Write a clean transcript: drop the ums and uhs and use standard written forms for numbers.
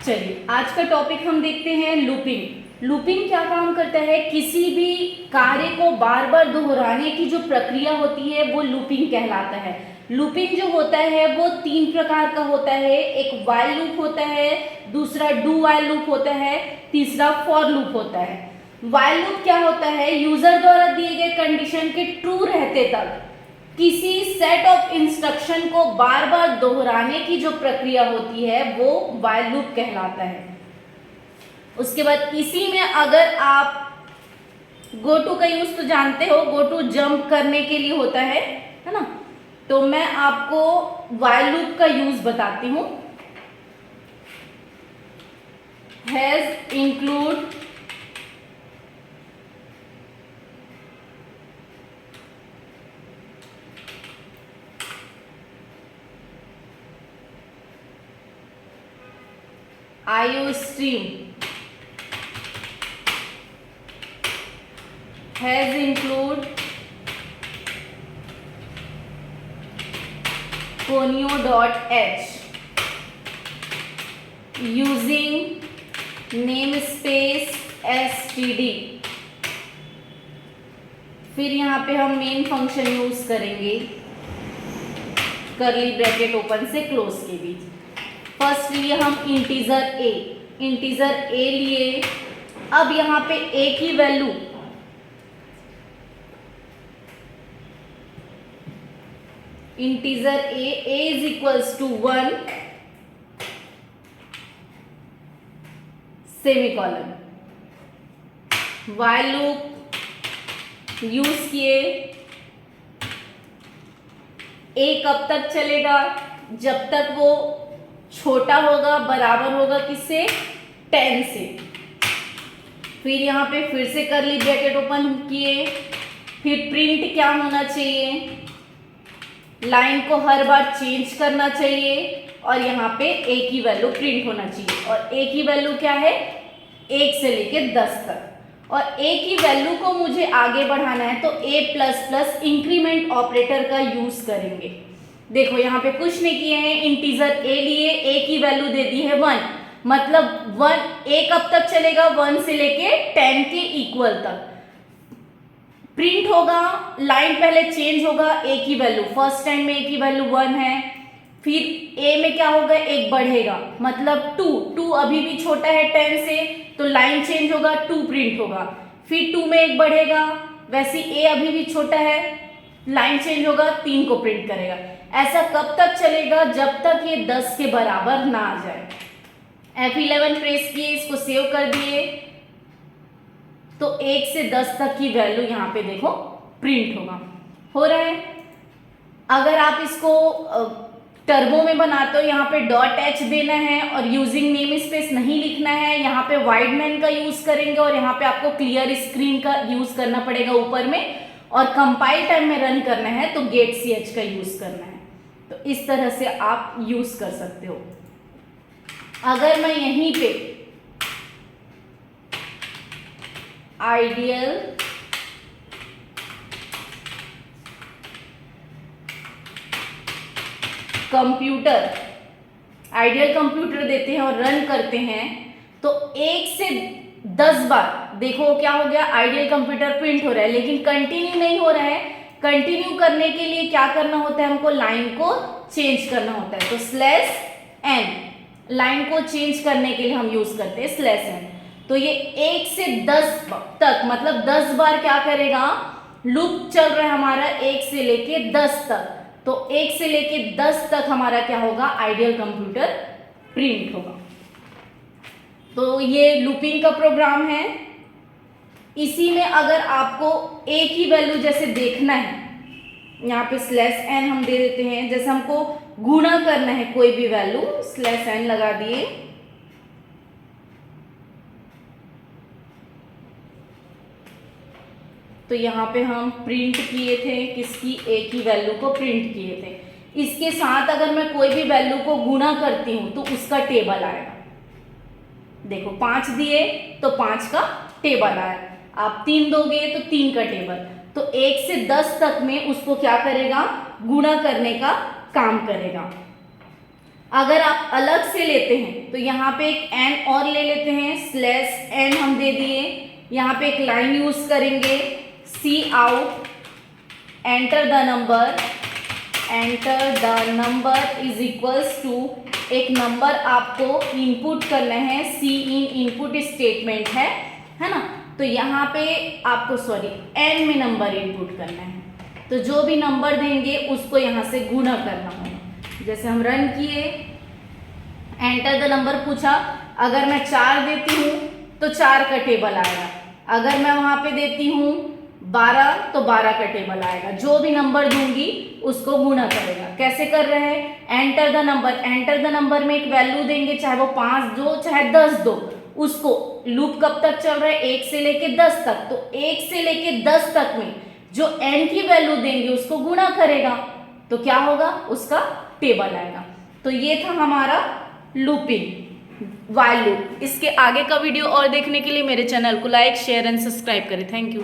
चलिए आज का टॉपिक हम देखते हैं लूपिंग। लूपिंग क्या काम करता है? किसी भी कार्य को बार बार दोहराने की जो प्रक्रिया होती है वो लूपिंग कहलाता है। लूपिंग जो होता है वो तीन प्रकार का होता है। एक व्हाइल लूप होता है, दूसरा डू व्हाइल लूप होता है, तीसरा फॉर लूप होता है। व्हाइल लूप क्या होता है? यूजर द्वारा दिए गए कंडीशन के ट्रू रहते तक किसी सेट ऑफ इंस्ट्रक्शन को बार बार दोहराने की जो प्रक्रिया होती है वो व्हाइल लूप कहलाता है। उसके बाद इसी में अगर आप गो टू का यूज तो जानते हो, गो टू जंप करने के लिए होता है ना। तो मैं आपको व्हाइल लूप का यूज बताती हूं। Has include IOStream has include conio.h using namespace std। फिर यहाँ पे हम मेन फंक्शन यूज करेंगे करली ब्रैकेट ओपन से क्लोज के बीच। फर्स्ट लिए हम इंटीजर ए लिए। अब यहाँ पे ए की value integer A is equals to 1 semicolon. While loop use किए। ए कब तक चलेगा? जब तक वो छोटा होगा, बराबर होगा किससे? 10 से। फिर यहाँ पे फिर से करली ब्रैकेट ओपन किए। फिर प्रिंट क्या होना चाहिए? लाइन को हर बार चेंज करना चाहिए और यहाँ पे ए की वैल्यू प्रिंट होना चाहिए। और ए की वैल्यू क्या है? 1 से लेके 10 तक। और ए की वैल्यू को मुझे आगे बढ़ाना है तो ए प्लस प्लस इंक्रीमेंट ऑपरेटर का यूज करेंगे। देखो यहाँ पे कुछ नहीं किए हैं, इंटीजर ए लिए, ए की वैल्यू दे दी है 1, मतलब 1 ए कब तक चलेगा? 1 से लेके 10 के इक्वल तक। प्रिंट होगा, लाइन पहले चेंज होगा, ए की वैल्यू फर्स्ट टाइम में ए की वैल्यू 1 है। फिर ए में क्या होगा? 1 बढ़ेगा, मतलब 2 अभी भी छोटा है 10 से, तो लाइन चेंज होगा, 2 प्रिंट होगा। फिर 2 में 1 बढ़ेगा, वैसे ए अभी भी छोटा है, लाइन चेंज होगा, 3 को प्रिंट करेगा। ऐसा कब तक चलेगा? जब तक ये 10 के बराबर ना आ जाए। F11 प्रेस किए, इसको सेव कर दिए, तो 1 से 10 तक की वैल्यू यहाँ पे देखो प्रिंट होगा। हो रहा है। अगर आप इसको टर्बो में बनाते हो, यहाँ पे .h देना है और यूजिंग नेम स्पेस नहीं लिखना है, यहाँ पे वाइडमैन का यूज करेंगे और यहाँ पे आपको क्लियर स्क्रीन का यूज करना पड़ेगा ऊपर में, और कंपाइल टाइम में रन करना है तो गेट ch का यूज करना है। तो इस तरह से आप यूज कर सकते हो। अगर मैं यहीं पे आइडियल कंप्यूटर देते हैं और रन करते हैं तो 1 से 10 बार देखो क्या हो गया? आइडियल कंप्यूटर प्रिंट हो रहा है, लेकिन कंटिन्यू नहीं हो रहा है। कंटिन्यू करने के लिए क्या करना होता है? हमको लाइन को चेंज करना होता है। तो /n लाइन को चेंज करने के लिए हम यूज करते हैं /n। तो ये 1 से 10 तक, मतलब 10 बार क्या करेगा? लूप चल रहा है हमारा 1 से लेके 10 तक, तो 1 से लेके 10 तक हमारा क्या होगा? आइडियल कंप्यूटर प्रिंट होगा। तो ये लूपिंग का प्रोग्राम है। इसी में अगर आपको ए की वैल्यू जैसे देखना है, यहाँ पे /n हम दे देते हैं। जैसे हमको गुणा करना है कोई भी वैल्यू, /n लगा दिए। तो यहाँ पे हम प्रिंट किए थे किसकी? ए की वैल्यू को प्रिंट किए थे। इसके साथ अगर मैं कोई भी वैल्यू को गुणा करती हूँ तो उसका टेबल आएगा। देखो 5 दिए तो 5 का टेबल आया, आप 3 दोगे तो 3 का टेबल। तो 1 से 10 तक में उसको क्या करेगा? गुणा करने का काम करेगा। अगर आप अलग से लेते हैं तो यहाँ पे एक n और ले लेते हैं, स्लैश n हम दे दिए, यहाँ पे एक लाइन यूज करेंगे, cout enter the number is equals to, एक नंबर आपको इनपुट करना है, सी इन इनपुट स्टेटमेंट है ना। तो यहाँ पे आपको n में नंबर इनपुट करना है, तो जो भी नंबर देंगे उसको यहाँ से गुणा करना होगा। जैसे हम रन किए, एंटर द नंबर पूछा, अगर मैं 4 देती हूँ तो 4 का टेबल आएगा, अगर मैं वहां पे देती हूँ 12 तो 12 का टेबल आएगा। जो भी नंबर दूंगी उसको गुणा करेगा। कैसे कर रहे हैं, एंटर द नंबर में एक वैल्यू देंगे, चाहे वो 5 दो चाहे 10 दो, उसको लूप कब तक चल रहा है, 1 से लेके 10 तक, तो 1 से लेके 10 तक में जो n की वैल्यू देंगे उसको गुणा करेगा, तो क्या होगा, उसका टेबल आएगा। तो ये था हमारा लूपिंग वाइल लूप। इसके आगे का वीडियो और देखने के लिए मेरे चैनल को लाइक शेयर एंड सब्सक्राइब करें। Thank you.